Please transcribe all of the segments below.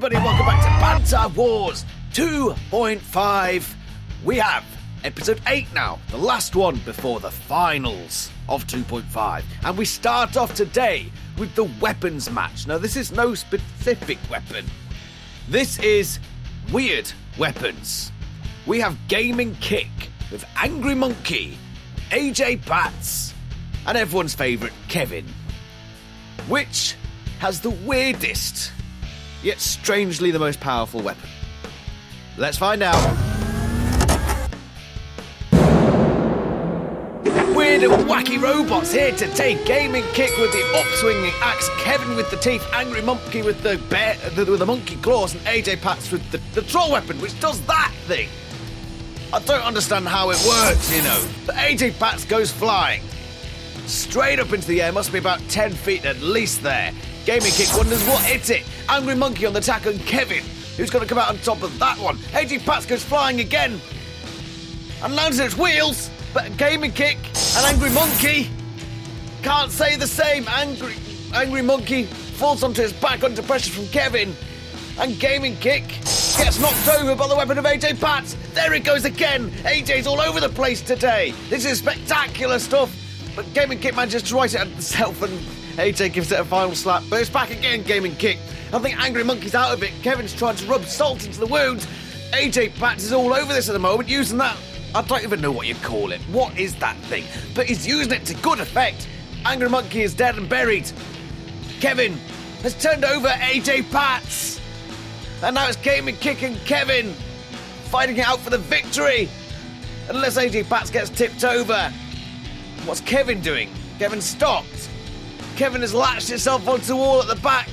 everybody, welcome back to Banter Wars 2.5. We have episode 8 now, the last one before the finals of 2.5. And we start off today with the weapons match. Now, this is no specific weapon. This is weird weapons. We have Gaming Kick with Angry Monkey, AJ Bats, and everyone's favourite Kevin. Which has the weirdest, yet strangely the most powerful weapon? Let's find out. Weird and wacky robots here to take Gaming Kick with the upswinging axe, Kevin with the teeth, Angry Monkey with the bear, with the monkey claws, and AJ Pats with the troll weapon, which does that thing. I don't understand how it works, you know. But AJ Pats goes flying straight up into the air, must be about 10 feet at least there. Gaming Kick wonders what hit it. Angry Monkey on the attack on Kevin, who's going to come out on top of that one. AJ Pats goes flying again and lands on its wheels, but Gaming Kick and Angry Monkey can't say the same. Angry Monkey falls onto his back under pressure from Kevin, and Gaming Kick gets knocked over by the weapon of AJ Pats. There it goes again. AJ's all over the place today. This is spectacular stuff. But Gaming Kick manages to right it himself, and AJ gives it a final slap. But it's back again, Gaming Kick. I think Angry Monkey's out of it. Kevin's trying to rub salt into the wound. AJ Pats is all over this at the moment, using that. I don't even know what you'd call it. What is that thing? But he's using it to good effect. Angry Monkey is dead and buried. Kevin has turned over AJ Pats. And now it's Gaming Kick and Kevin fighting it out for the victory. Unless AJ Pats gets tipped over. What's Kevin doing? Kevin stopped. Kevin has latched itself onto the wall at the back.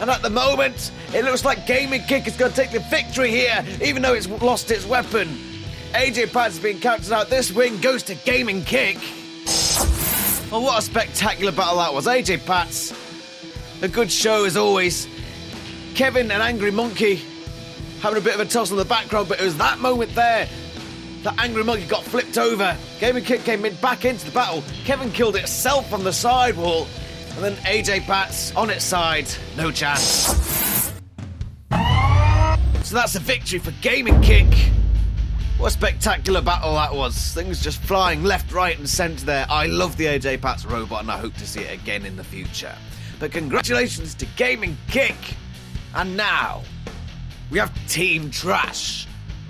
And at the moment, it looks like Gaming Kick is going to take the victory here, even though it's lost its weapon. AJ Pats is being counted out. This win goes to Gaming Kick. Well, what a spectacular battle that was. AJ Pats, a good show as always. Kevin and Angry Monkey having a bit of a toss on the background, but it was that moment there that Angry Monkey got flipped over. Gaming Kick came back into the battle. Kevin killed itself on the sidewall. And then AJ Pats on its side. No chance. So that's a victory for Gaming Kick. What a spectacular battle that was. Things just flying left, right and centre there. I love the AJ Pats robot and I hope to see it again in the future. But congratulations to Gaming Kick. And now, we have Team Trash.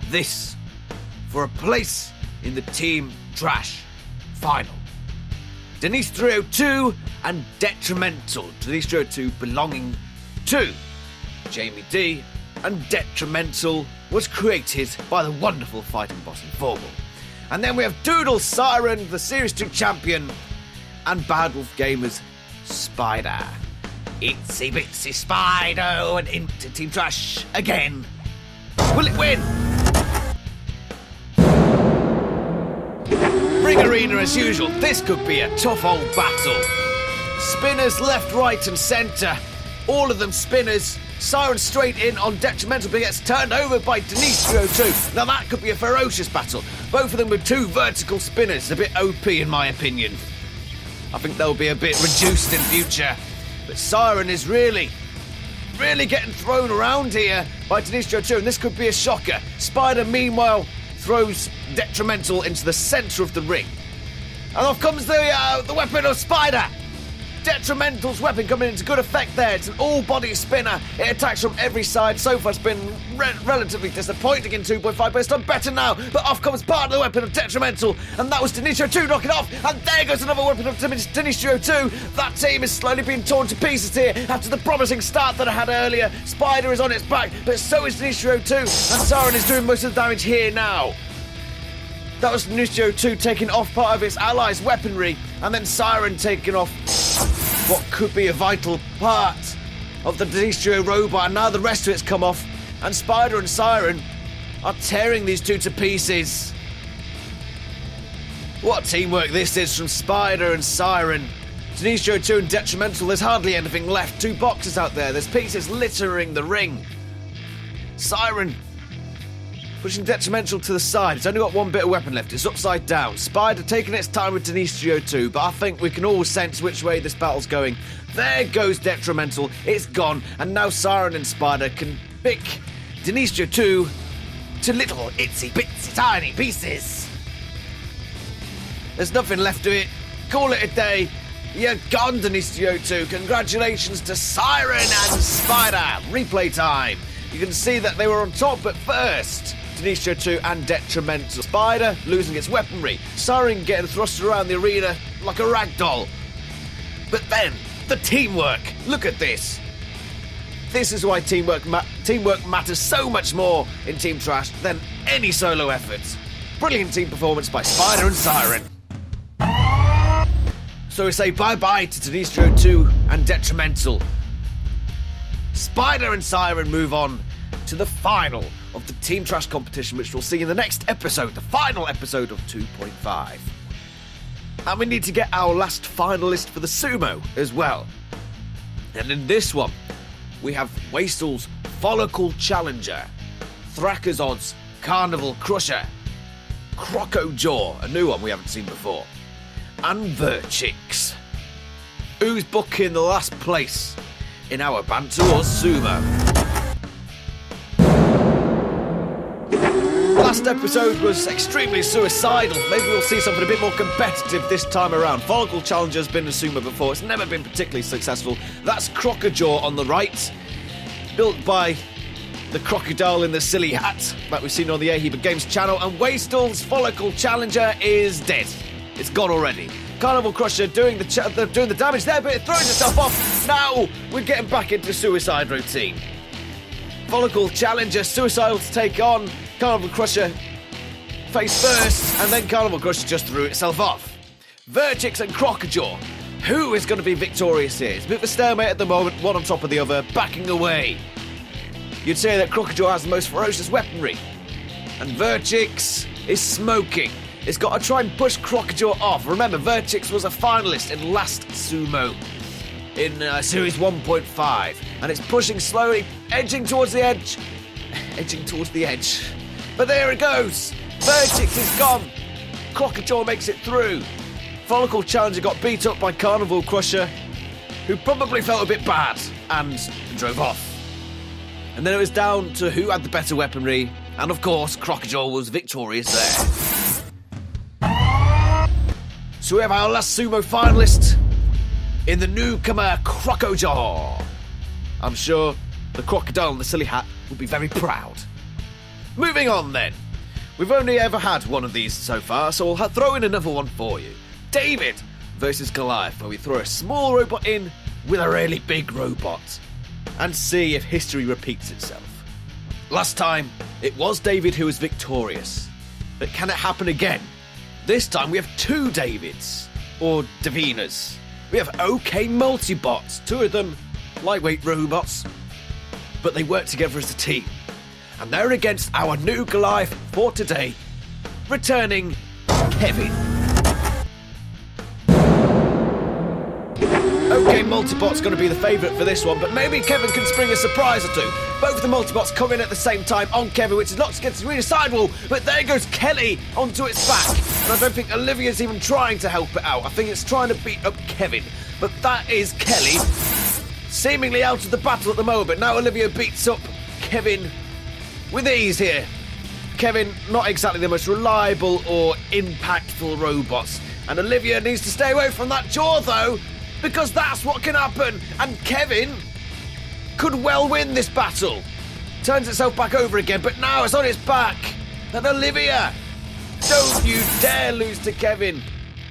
This for a place in the Team Trash final. Dinistrio 2 and Detrimental. Dinistrio 2 belonging to Jamie D, and Detrimental was created by the wonderful fighting boss Informal. And then we have Doodle Siren, the Series 2 champion, and Bad Wolf Gamers Spider. Itsy bitsy Spider and into Team Trash again. Will it win? Ring Arena as usual. This could be a tough old battle. Spinners left, right and centre. All of them spinners. Siren straight in on Detrimental, but gets turned over by Dinistrio 2. Now that could be a ferocious battle. Both of them with two vertical spinners. A bit OP in my opinion. I think they'll be a bit reduced in future. But Siren is really getting thrown around here by Dinistrio 2, and this could be a shocker. Spider, meanwhile, throws Detrimental into the centre of the ring. And off comes the weapon of Spider. Detrimental's weapon coming into good effect there. It's an all-body spinner. It attacks from every side. So far, it's been relatively disappointing in 2.5, but it's done better now. But off comes part of the weapon of Detrimental, and that was Dinistrio 2 knocking off. And there goes another weapon of Dinistrio 2. That team is slowly being torn to pieces here after the promising start that I had earlier. Spider is on its back, but so is Dinistrio 2, and Siren is doing most of the damage here now. That was Dinistrio 2 taking off part of its allies' weaponry, and then Siren taking off what could be a vital part of the Dinistrio robot, and now the rest of it's come off, and Spider and Siren are tearing these two to pieces. What teamwork this is from Spider and Siren. Dinistrio 2 and Detrimental, there's hardly anything left. Two boxes out there, there's pieces littering the ring. Siren pushing Detrimental to the side. It's only got one bit of weapon left. It's upside down. Spider taking its time with Dinistrio 2, but I think we can all sense which way this battle's going. There goes Detrimental. It's gone, and now Siren and Spider can pick Dinistrio 2 to little itsy bitsy tiny pieces. There's nothing left to it. Call it a day. You're gone, Dinistrio 2. Congratulations to Siren and Spider. Replay time. You can see that they were on top, but first, Dinistrio 2 and Detrimental. Spider losing its weaponry. Siren getting thrust around the arena like a rag doll. But then, the teamwork. Look at this. This is why teamwork matters so much more in Team Trash than any solo efforts. Brilliant team performance by Spider and Siren. So we say bye-bye to Dinistrio 2 and Detrimental. Spider and Siren move on to the final of the Team Trash competition, which we'll see in the next episode, the final episode of 2.5. And we need to get our last finalist for the Sumo as well. And in this one, we have Wastel's Follicle Challenger, Thracker's Odds Carnival Crusher, Crocojaw, a new one we haven't seen before, and Verchix. Who's booking the last place in our Banter Wars Sumo? Last episode was extremely suicidal. Maybe we'll see something a bit more competitive this time around. Follicle Challenger's been a Sumo before. It's never been particularly successful. That's Crocojaw on the right, built by the crocodile in the silly hat that we've seen on the Heap Games channel. And Wastel's Follicle Challenger is dead. It's gone already. Carnival Crusher doing the damage there, but it throws itself off. Now we're getting back into suicide routine. Follicle Challenger, suicidal to take on. Carnival Crusher face first, and then Carnival Crusher just threw itself off. Verchix and Crocojaw. Who is going to be victorious here? It's a bit of a stalemate at the moment, one on top of the other, backing away. You'd say that Crocojaw has the most ferocious weaponry, and Verchix is smoking. It's got to try and push Crocojaw off. Remember, Verchix was a finalist in last Sumo in Series 1.5, and it's pushing slowly, edging towards the edge. But there it goes. Verchix is gone. Crocojaw makes it through. Follicle Challenger got beat up by Carnival Crusher, who probably felt a bit bad and drove off. And then it was down to who had the better weaponry, and of course, Crocojaw was victorious there. So we have our last Sumo finalist in the newcomer Crocojaw. I'm sure the crocodile in the silly hat will be very proud. Moving on then. We've only ever had one of these so far, so we'll throw in another one for you. David versus Goliath, where we throw a small robot in with a really big robot and see if history repeats itself. Last time, it was David who was victorious. But can it happen again? This time we have two Davids, or Davinas. We have OK Multibots, two of them lightweight robots, but they work together as a team. And they're against our new Goliath for today, returning Kevin. OK Multibot's going to be the favourite for this one, but maybe Kevin can spring a surprise or two. Both the Multibots come in at the same time on Kevin, which is knocked against the arena sidewall, but there goes Kelly onto its back. And I don't think Olivia's even trying to help it out. I think it's trying to beat up Kevin. But that is Kelly, seemingly out of the battle at the moment. But now Olivia beats up Kevin with ease here. Kevin, not exactly the most reliable or impactful robots. And Olivia needs to stay away from that jaw, though, because that's what can happen. And Kevin could well win this battle. Turns itself back over again, but now it's on its back. And Olivia, don't you dare lose to Kevin.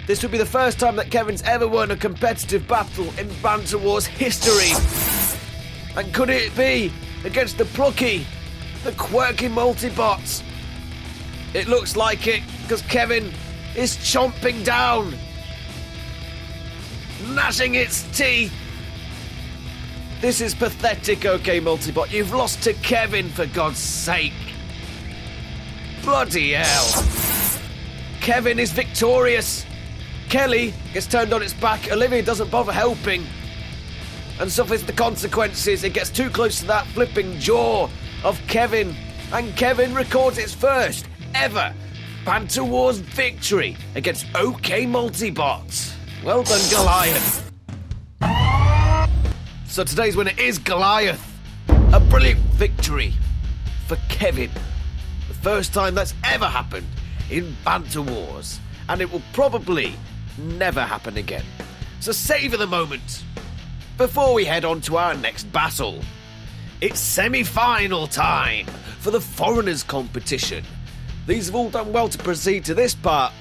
This would be the first time that Kevin's ever won a competitive battle in Banter Wars history. And could it be against the plucky, the quirky Multibots? It looks like it, because Kevin is chomping down, gnashing its teeth. This is pathetic, OK Multibot. You've lost to Kevin, for God's sake. Bloody hell. Kevin is victorious. Kelly gets turned on its back. Olivia doesn't bother helping and suffers the consequences. It gets too close to that flipping jaw of Kevin, and Kevin records its first ever Banter Wars victory against OK Multibot. Well done, Goliath. So today's winner is Goliath. A brilliant victory for Kevin. The first time that's ever happened in Banter Wars, and it will probably never happen again. So savour the moment before we head on to our next battle. It's semi-final time for the Foreigners competition. These have all done well to proceed to this part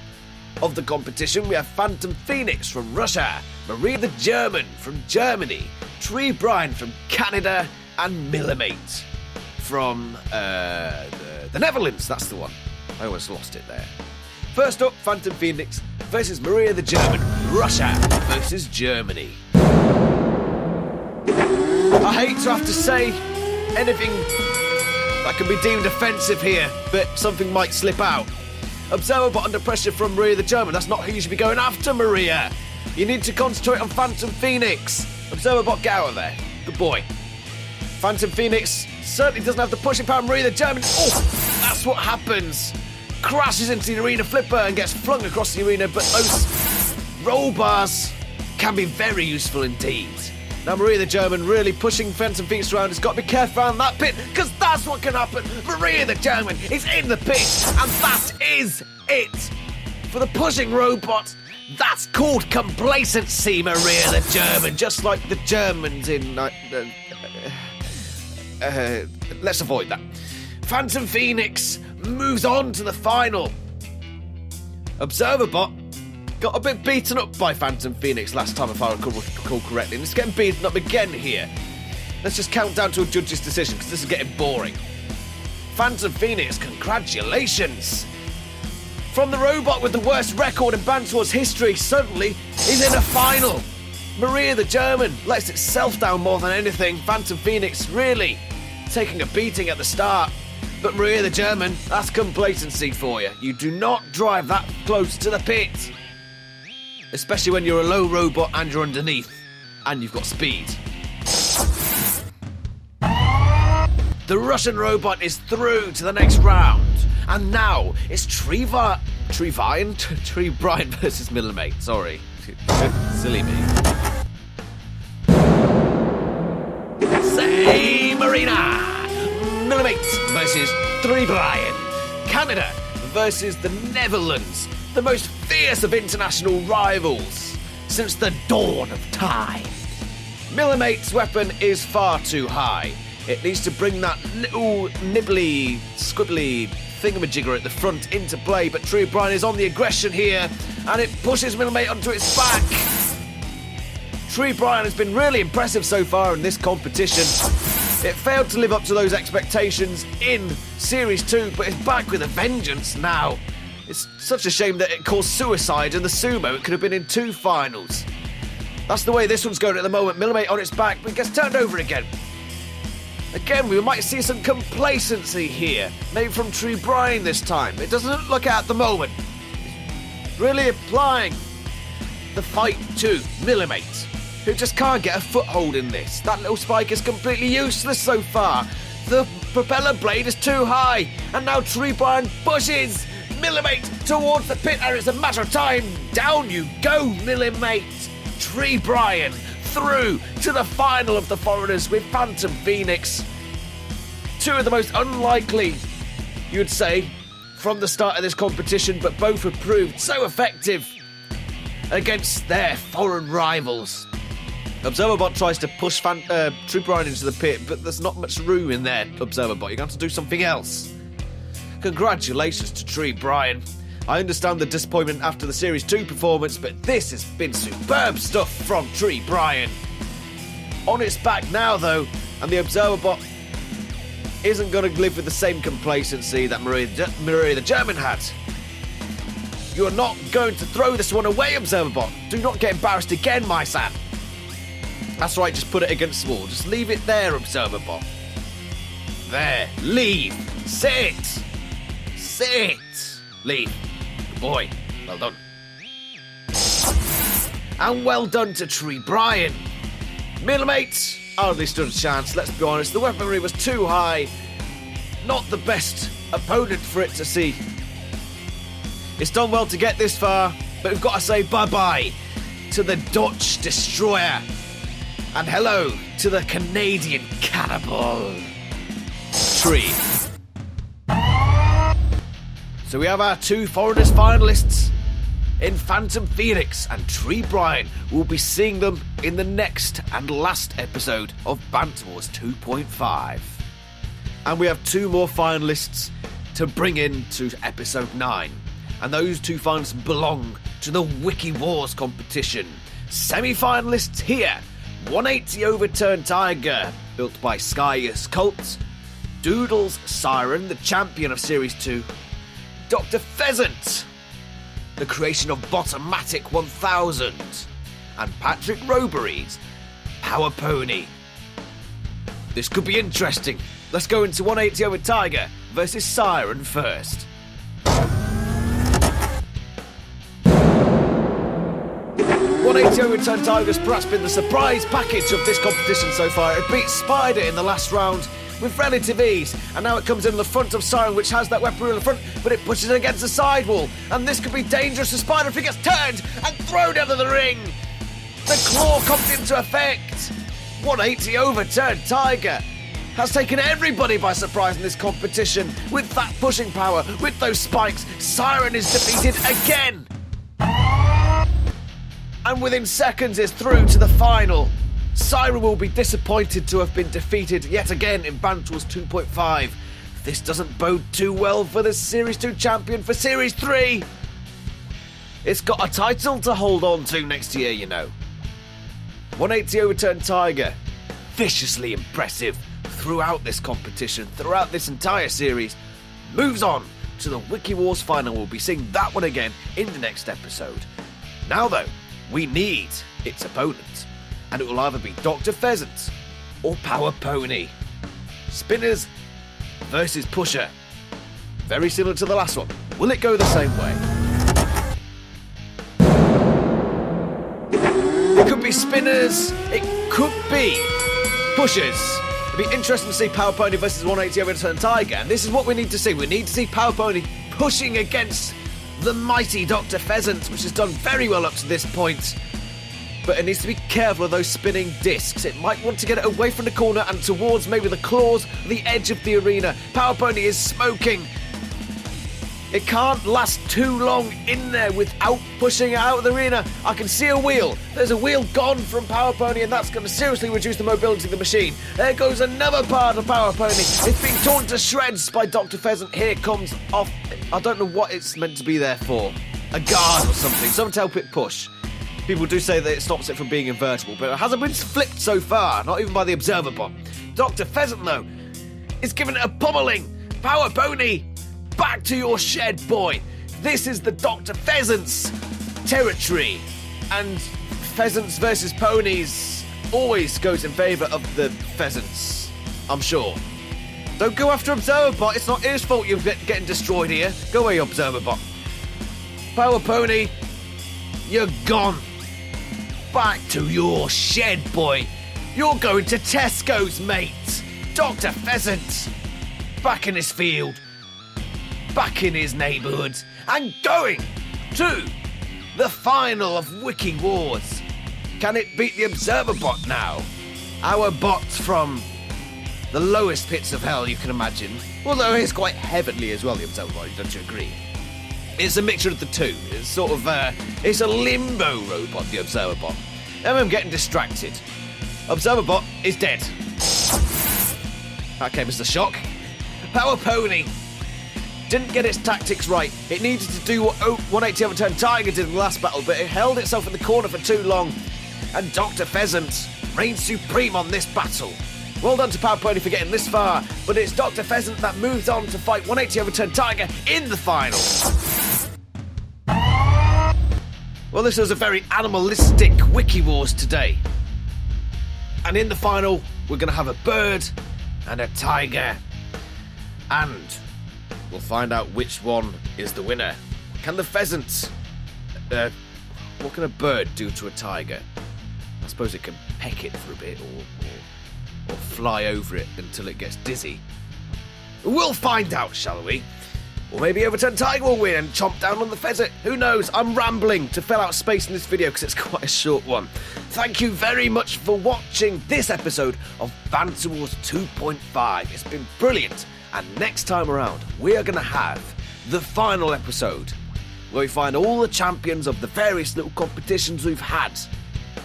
of the competition. We have Phantom Phoenix from Russia, Maria the German from Germany, Tree Brian from Canada, and Millimate from the Netherlands. That's the one. I always lost it there. First up, Phantom Phoenix versus Maria the German, Russia versus Germany. I hate to have to say anything that can be deemed offensive here, but something might slip out. Observer under pressure from Maria the German. That's not who you should be going after, Maria. You need to concentrate on Phantom Phoenix. Observer get out of there. Good boy. Phantom Phoenix certainly doesn't have the pushing power. Maria the German. Oh, that's what happens. Crashes into the arena flipper and gets flung across the arena, but those roll bars can be very useful indeed. Now Maria the German really pushing Phantom Phoenix around. Has got to be careful around that pit, because that's what can happen. Maria the German is in the pit, and that is it. For the pushing robot, that's called complacency, Maria the German. Just like the Germans in... let's avoid that. Phantom Phoenix moves on to the final. Observerbot got a bit beaten up by Phantom Phoenix last time, if I recall correctly, and it's getting beaten up again here. Let's just count down to a judge's decision, because this is getting boring. Phantom Phoenix, congratulations! From the robot with the worst record in Banter Wars history, suddenly is in a final. Maria the German lets itself down more than anything. Phantom Phoenix really taking a beating at the start. But Maria the German, that's complacency for you. You do not drive that close to the pit. Especially when you're a low robot and you're underneath. And you've got speed. The Russian robot is through to the next round. And now it's Tree Brian versus Millimate. Sorry. Silly me. Same arena. Millimate versus Tree Brian. Canada versus the Netherlands. The most fierce of international rivals since the dawn of time. Millimate's weapon is far too high. It needs to bring that little nibbly, squibbly thingamajigger at the front into play, but Tree Brian is on the aggression here, and it pushes Millimate onto its back. Tree Brian has been really impressive so far in this competition. It failed to live up to those expectations in Series 2, but it's back with a vengeance now. It's such a shame that it caused suicide in the Sumo. It could have been in 2 finals. That's the way this one's going at the moment. Millimate on its back, but it gets turned over again. Again, we might see some complacency here. Maybe from Tree Brian this time. It doesn't look like it at the moment. Really applying the fight to Millimate, who just can't get a foothold in this. That little spike is completely useless so far. The propeller blade is too high, and now Tree Brian pushes Millimate towards the pit, and it's a matter of time. Down you go, Millimate. Tree Brian through to the final of the Foreigners with Phantom Phoenix. 2 of the most unlikely, you'd say, from the start of this competition, but both have proved so effective against their foreign rivals. Observerbot tries to push Tree Brian into the pit, but there's not much room in there, Observerbot. You're going to have to do something else. Congratulations to Tree Brian. I understand the disappointment after the Series 2 performance, but this has been superb stuff from Tree Brian. On its back now, though, and the Observerbot isn't going to live with the same complacency that Maria the German had. You're not going to throw this one away, Observerbot. Do not get embarrassed again, my son. That's right, just put it against the wall. Just leave it there, Observerbot. There. Leave. Sit. Sit. Leave. Good boy. Well done. And well done to Tree Brian. Millimate hardly stood a chance, let's be honest. The weaponry was too high. Not the best opponent for it to see. It's done well to get this far, but we've got to say bye-bye to the Dutch destroyer. And hello to the Canadian cannibal, Tree. So we have our two foreigners finalists in Phantom Phoenix and Tree Brian. We'll be seeing them in the next and last episode of Banter Wars 2.5. And we have two more finalists to bring in to episode 9. And those two finalists belong to the Wiki Wars competition. Semi-finalists here: 180 Overturned Tiger, built by Skyus Cult; Doodles Siren, the champion of Series 2; Dr. Pheasant, the creation of Bottomatic 1000; and Patrick Robery's Power Pony. This could be interesting. Let's go into 180 over Tiger versus Siren first. 180 Overturned Tiger's perhaps been the surprise package of this competition so far. It beat Spider in the last round with relative ease, and now it comes in the front of Siren, which has that weaponry in the front, but it pushes it against the sidewall, and this could be dangerous for Spider if he gets turned and thrown out of the ring. The claw comes into effect. 180 Overturned Tiger has taken everybody by surprise in this competition with that pushing power, with those spikes. Siren is defeated again, and within seconds is through to the final. Siren will be disappointed to have been defeated yet again in Banter Wars 2.5. This doesn't bode too well for the Series 2 champion for Series 3. It's got a title to hold on to next year, you know. 180 Overturned Tiger, viciously impressive throughout this competition, throughout this entire series, moves on to the Wiki Wars final. We'll be seeing that one again in the next episode. Now though, we need its opponent, and it will either be Dr. Pheasant or Power Pony. Spinners versus Pusher. Very similar to the last one. Will it go the same way? It could be Spinners, it could be Pushers. It'd be interesting to see Power Pony versus 180 Overturned Tiger, and this is what we need to see. We need to see Power Pony pushing against the mighty Dr. Pheasant, which has done very well up to this point. But it needs to be careful of those spinning discs. It might want to get it away from the corner and towards maybe the claws, the edge of the arena. Power Pony is smoking. It can't last too long in there without pushing it out of the arena. I can see a wheel. There's a wheel gone from Power Pony, and that's going to seriously reduce the mobility of the machine. There goes another part of Power Pony. It's being torn to shreds by Dr. Pheasant. Here comes off. I don't know what it's meant to be there for. A guard or something to help it push. People do say that it stops it from being invertible, but it hasn't been flipped so far, not even by the Observer Bot. Dr. Pheasant, though, is giving it a pummeling. Power Pony, back to your shed, boy. This is the Dr. Pheasant's territory, and Pheasants versus Ponies always goes in favour of the Pheasants, I'm sure. Don't go after Observer Bot. It's not his fault you're getting destroyed here. Go away, Observer Bot. Power Pony, you're gone. Back to your shed, boy. You're going to Tesco's, mate. Dr. Pheasant, back in his field, back in his neighbourhood, and going to the final of Wiki Wars. Can it beat the Observer Bot now? Our bot from the lowest pits of hell you can imagine. Although it's quite heavenly as well, the Observer Bot, don't you agree? It's a mixture of the two. It's sort of, it's a limbo robot, the Observer Bot. And I'm getting distracted. Observer Bot is dead. That came as a shock. Power Pony didn't get its tactics right. It needed to do what 180 Overturned Tiger did in the last battle, but it held itself in the corner for too long. And Dr. Pheasant reigns supreme on this battle. Well done to Power Pony for getting this far, but it's Dr. Pheasant that moves on to fight 180 Overturned Tiger in the final. Well, this was a very animalistic Wiki Wars today. And in the final, we're going to have a bird and a tiger. And we'll find out which one is the winner. Can the pheasant... what can a bird do to a tiger? I suppose it can peck it for a bit or fly over it until it gets dizzy. We'll find out, shall we? Or maybe Overturned Tiger will win and chomp down on the pheasant. Who knows? I'm rambling to fill out space in this video because it's quite a short one. thank you very much for watching this episode of Banter Wars 2.5. It's been brilliant, and next time around we are going to have the final episode where we find all the champions of the various little competitions we've had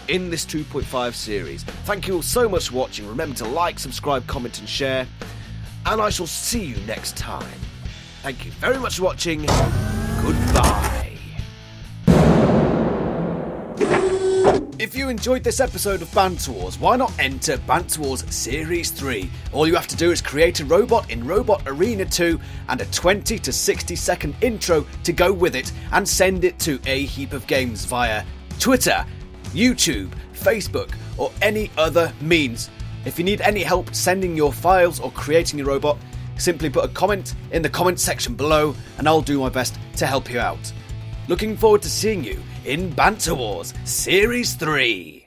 in this 2.5 series. Thank you all so much for watching. Remember to like, subscribe, comment and share, and I shall see you next time. Thank you very much for watching. Goodbye. If you enjoyed this episode of Banter Wars, why not enter Banter Wars Series 3? All you have to do is create a robot in Robot Arena 2 and a 20 to 60 second intro to go with it, and send it to a heap of games via Twitter, YouTube, Facebook or any other means. If you need any help sending your files or creating your robot, simply put a comment in the comment section below and I'll do my best to help you out. Looking forward to seeing you in Banter Wars Series 3.